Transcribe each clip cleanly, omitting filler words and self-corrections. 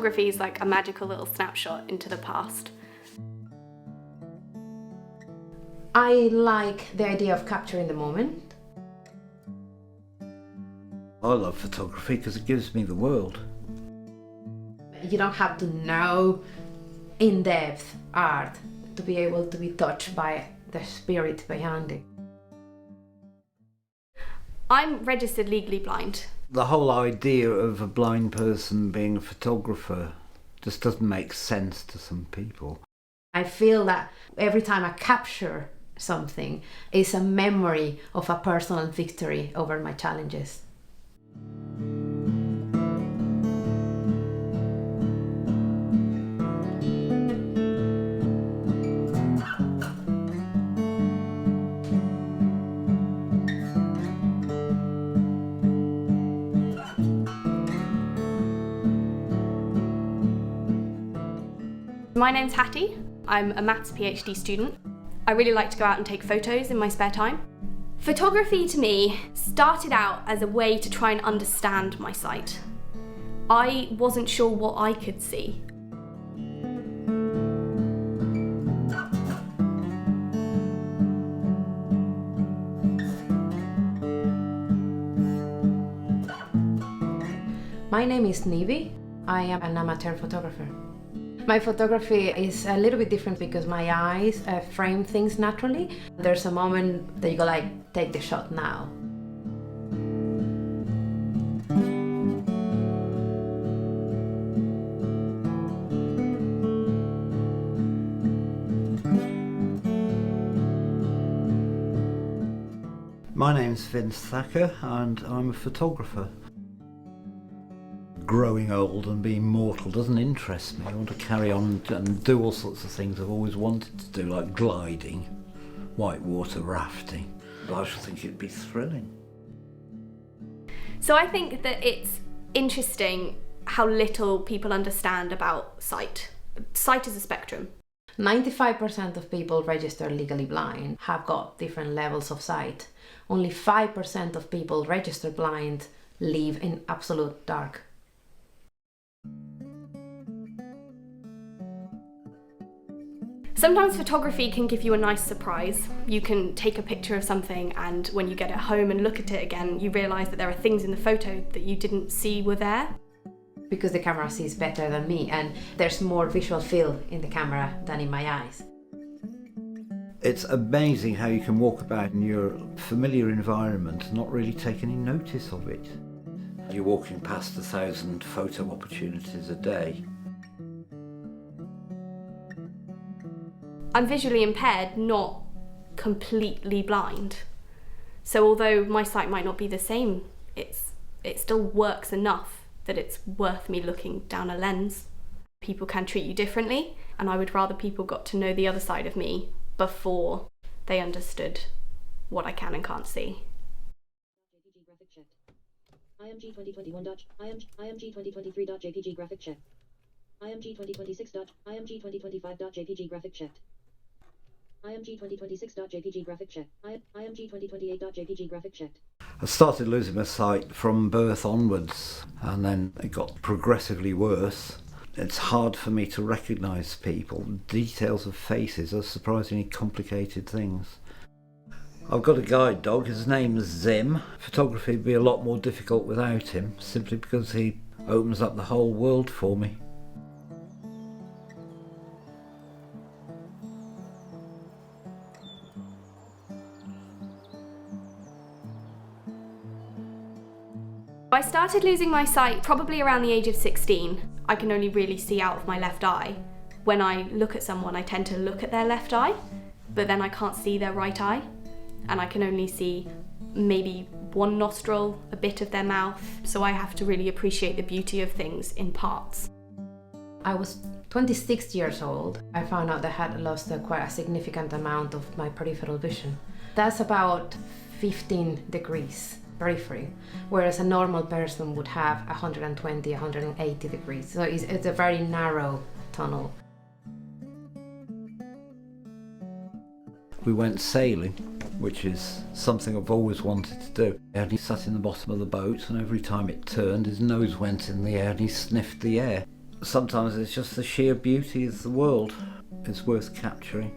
photography is like a magical little snapshot into the past. I like the idea of capturing the moment. I love photography because it gives me the world. You don't have to know in-depth art to be able to be touched by the spirit behind it. I'm registered legally blind. The whole idea of a blind person being a photographer just doesn't make sense to some people. I feel that every time I capture something, it's a memory of a personal victory over my challenges. My name's Hattie. I'm a maths PhD student. I really like to go out and take photos in my spare time. Photography to me started out as a way to try and understand my sight. I wasn't sure what I could see. My name is Nivi. I am an amateur photographer. My photography is a little bit different because my eyes frame things naturally. There's a moment that you go like, take the shot now. My name's Vince Thacker and I'm a photographer. Growing old and being mortal doesn't interest me. I want to carry on and do all sorts of things I've always wanted to do, like gliding, whitewater rafting. But I should think it'd be thrilling. So I think that it's interesting how little people understand about sight. Sight is a spectrum. 95% of people registered legally blind have got different levels of sight. Only 5% of people registered blind live in absolute dark. Sometimes photography can give you a nice surprise. You can take a picture of something and when you get it home and look at it again, you realise that there are things in the photo that you didn't see were there. Because the camera sees better than me and there's more visual field in the camera than in my eyes. It's amazing how you can walk about in your familiar environment and not really take any notice of it. You're walking past 1,000 photo opportunities a day. I'm visually impaired, not completely blind. So although my sight might not be the same, it still works enough that it's worth me looking down a lens. People can treat you differently, and I would rather people got to know the other side of me before they understood what I can and can't see. IMG 2021. IMG 2023.jpg graphic check. IMG 2026. IMG 2025.jpg graphic checked. IMG 2026.jpg graphic check. IMG 2028.jpg graphic checked. I started losing my sight from birth onwards and then it got progressively worse. It's hard for me to recognise people. Details of faces are surprisingly complicated things. I've got a guide dog, his name's Zim. Photography would be a lot more difficult without him, simply because he opens up the whole world for me. I started losing my sight probably around the age of 16. I can only really see out of my left eye. When I look at someone, I tend to look at their left eye, but then I can't see their right eye, and I can only see maybe one nostril, a bit of their mouth, so I have to really appreciate the beauty of things in parts. I was 26 years old. I found out that I had lost quite a significant amount of my peripheral vision. That's about 15 degrees periphery, whereas a normal person would have 120, 180 degrees. So it's a very narrow tunnel. We went sailing, which is something I've always wanted to do. And he sat in the bottom of the boat and every time it turned his nose went in the air and he sniffed the air. Sometimes it's just the sheer beauty of the world is worth capturing.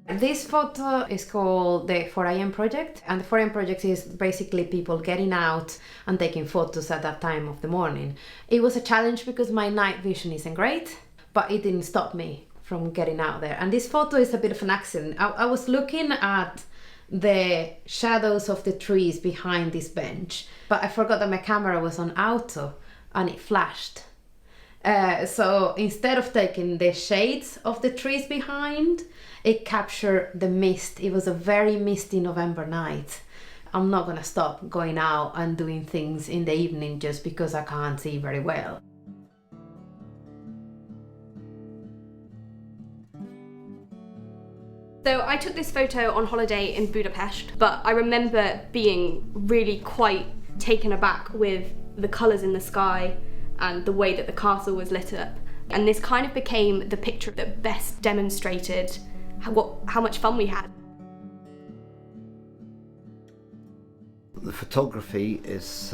This photo is called the 4 a.m. project, and the 4 a.m. project is basically people getting out and taking photos at that time of the morning. It was a challenge because my night vision isn't great, but it didn't stop me from getting out there. And this photo is a bit of an accident. I was looking at the shadows of the trees behind this bench, but I forgot that my camera was on auto and it flashed. So instead of taking the shades of the trees behind, it captured the mist. It was a very misty November night. I'm not gonna stop going out and doing things in the evening just because I can't see very well. So I took this photo on holiday in Budapest, but I remember being really quite taken aback with the colours in the sky and the way that the castle was lit up. And this kind of became the picture that best demonstrated how much fun we had. The photography is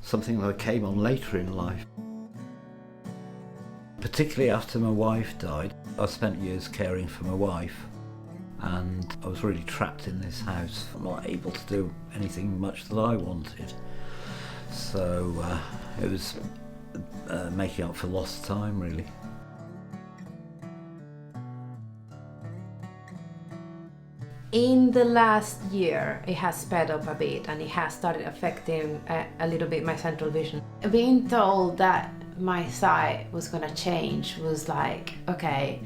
something that came on later in life. Particularly after my wife died. I spent years caring for my wife, and I was really trapped in this house. I'm not able to do anything much that I wanted. So it was making up for lost time, really. In the last year, it has sped up a bit and it has started affecting a little bit my central vision. Being told that my sight was gonna change was like, okay,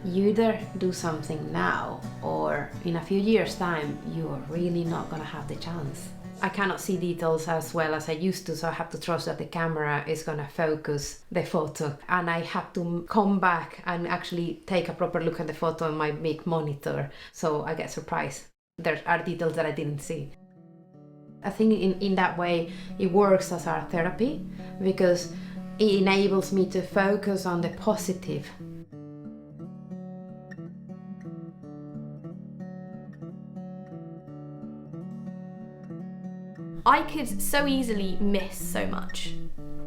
you either do something now or in a few years' time, you are really not gonna have the chance. I cannot see details as well as I used to, so I have to trust that the camera is gonna focus the photo, and I have to come back and actually take a proper look at the photo on my big monitor, so I get surprised. There are details that I didn't see. I think in that way it works as art therapy because it enables me to focus on the positive. I could so easily miss so much,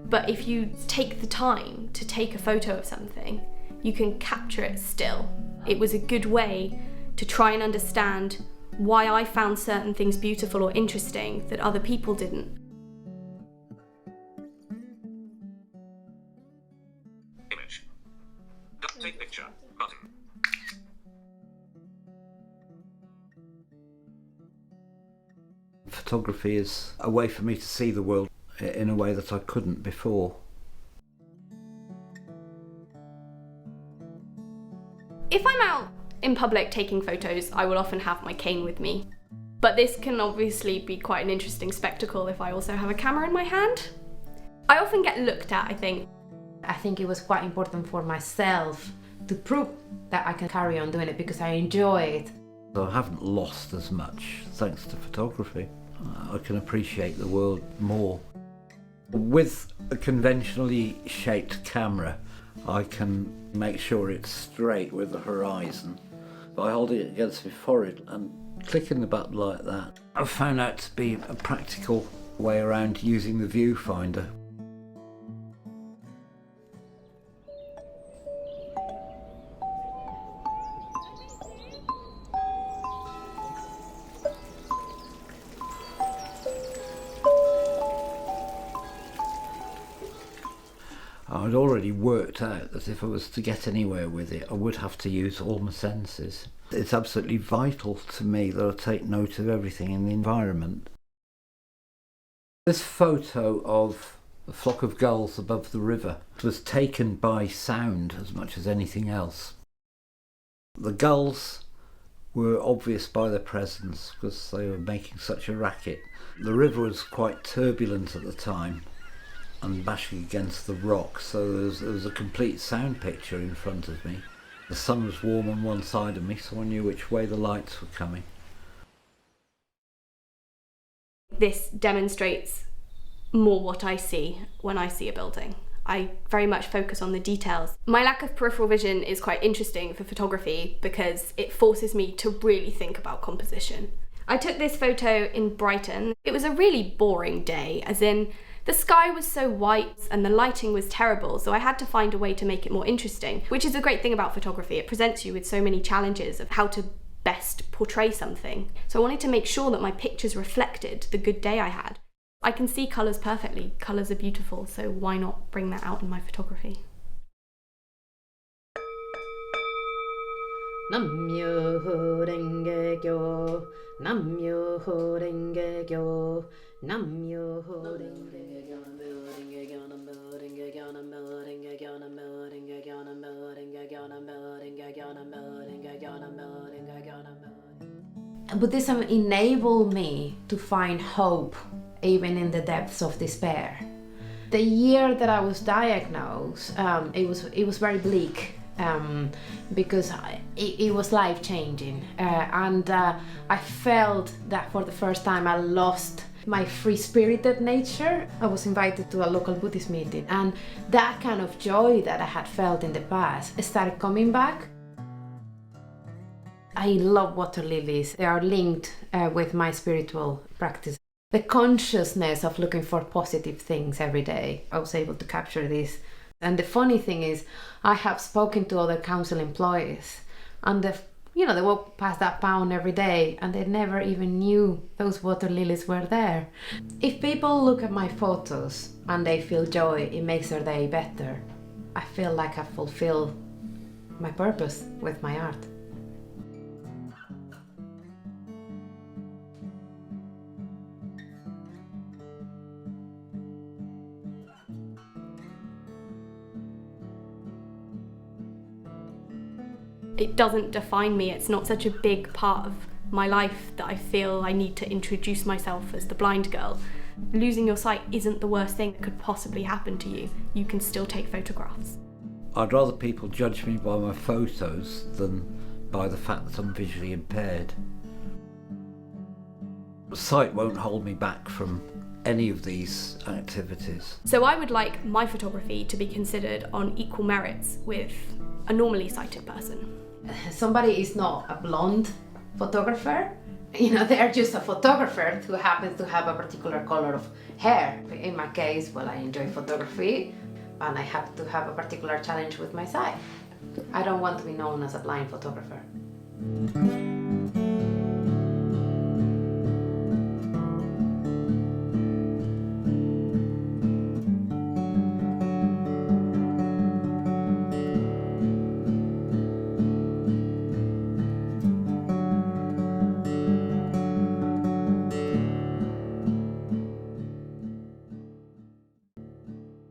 but if you take the time to take a photo of something, you can capture it still. It was a good way to try and understand why I found certain things beautiful or interesting that other people didn't. Image. Take picture. Button. Photography is a way for me to see the world in a way that I couldn't before. If I'm out in public taking photos, I will often have my cane with me. But this can obviously be quite an interesting spectacle if I also have a camera in my hand. I often get looked at, I think. I think it was quite important for myself to prove that I can carry on doing it because I enjoy it. So I haven't lost as much thanks to photography. I can appreciate the world more. With a conventionally shaped camera, I can make sure it's straight with the horizon by holding it against my forehead and clicking the button like that. I've found out to be a practical way around using the viewfinder. I'd already worked out that if I was to get anywhere with it, I would have to use all my senses. It's absolutely vital to me that I take note of everything in the environment. This photo of a flock of gulls above the river was taken by sound as much as anything else. The gulls were obvious by their presence because they were making such a racket. The river was quite turbulent at the time and bashing against the rocks, so there was a complete sound picture in front of me. The sun was warm on one side of me, so I knew which way the lights were coming. This demonstrates more what I see when I see a building. I very much focus on the details. My lack of peripheral vision is quite interesting for photography because it forces me to really think about composition. I took this photo in Brighton. It was a really boring day, as in the sky was so white and the lighting was terrible, so I had to find a way to make it more interesting, which is a great thing about photography. It presents you with so many challenges of how to best portray something. So I wanted to make sure that my pictures reflected the good day I had. I can see colours perfectly. Colours are beautiful, so why not bring that out in my photography? Namyo Renge Kyo, Namyo Renge Kyo, Namyo Renge Kyo, Namyo Renge Kyo, Namyo Renge Kyo, Namyo Renge Kyo, Namyo Renge Kyo, Namyo Renge Kyo, Namyo Renge Kyo, Namyo Renge Kyo, Namyo Renge Kyo, Namyo. Buddhism enabled me to find hope even in the depths of despair. The year that I was diagnosed, it was very bleak. Because it was life-changing, and I felt that for the first time I lost my free-spirited nature. I was invited to a local Buddhist meeting, and that kind of joy that I had felt in the past started coming back. I love water lilies. They are linked with my spiritual practice. The consciousness of looking for positive things every day, I was able to capture this. And the funny thing is, I have spoken to other council employees, and they walk past that pound every day and they never even knew those water lilies were there. If people look at my photos and they feel joy, it makes their day better. I feel like I fulfill my purpose with my art. It doesn't define me. It's not such a big part of my life that I feel I need to introduce myself as the blind girl. Losing your sight isn't the worst thing that could possibly happen to you. You can still take photographs. I'd rather people judge me by my photos than by the fact that I'm visually impaired. Sight won't hold me back from any of these activities. So I would like my photography to be considered on equal merits with a normally sighted person. Somebody is not a blonde photographer. They're just a photographer who happens to have a particular color of hair. In my case, I enjoy photography and I have to have a particular challenge with my sight. I don't want to be known as a blind photographer.